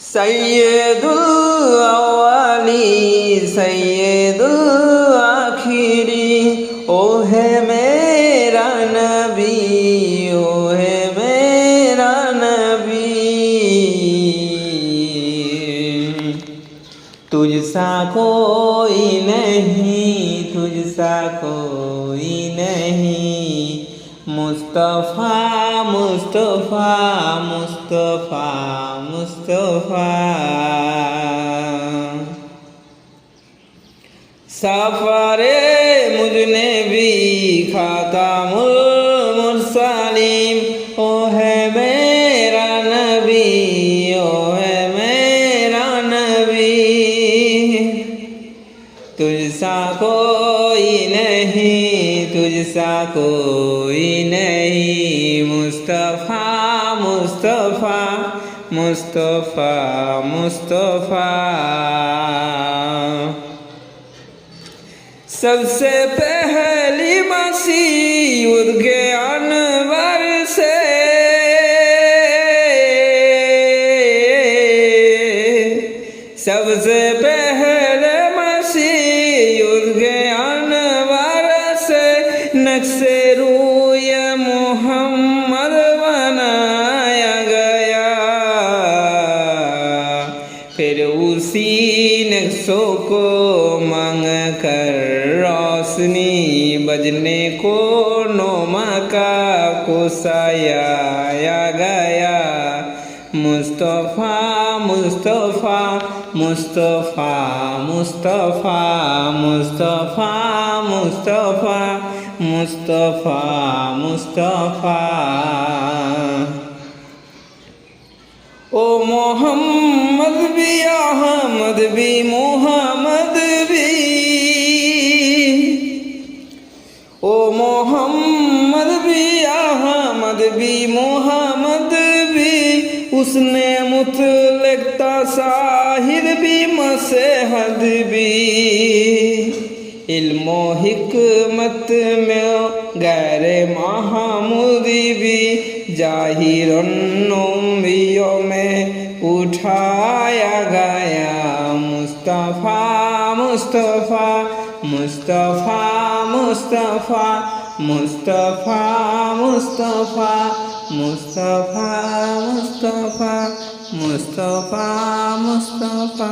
सैयदुल अव्वली सैयदुल आखिरी, ओ है मेरा नबी, ओ है मेरा नबी। तुझसा कोई नहीं, तुझसा कोई नहीं, मुस्तफ़ा मुस्तफ़ा मुस्तफ़ा मुस्तफ़ा। सफ़रे मुझने भी खातामुल मुरसलीम, ओ है मेरा नबी, ओ है मेरा नबी। तुझसा कोई नहीं, तुझसा कोई नहीं, मुस्तफ़ा मुस्तफ़ा मुस्तफ़ा मुस्तफ़ा। सबसे पहली मसीह के अनवर से, सबसे पहले मसीह के अनवर से, नक्शे रूय मोहम्मद बनाया गया। फिर उसी नक्शों को मांग कर रोशनी बजने को नौमका को सजाया गया। मुस्तफ़ा मुस्तफ़ा मुस्तफ़ा मुस्तफ़ा मुस्तफ़ा मुस्तफ़ा मुस्तफ़ा मुस्तफ़ा। ओ मोहम्मद भी अहमद भी मोहम्मद भी, ओ मोहम्मद भी अहमद भी मोहम्मद भी, उसने मुतलक ताहिर भी मसहद भी। इल्मो हिकमत में गैर महमूदी भी, जाहिर-उन-नबियों में उठाया गया। मुस्तफ़ा मुस्तफ़ा मुस्तफ़ा मुस्तफ़ा मुस्तफ़ा मुस्तफ़ा मुस्तफ़ा मुस्तफ़ा मुस्तफ़ा मुस्तफ़ा।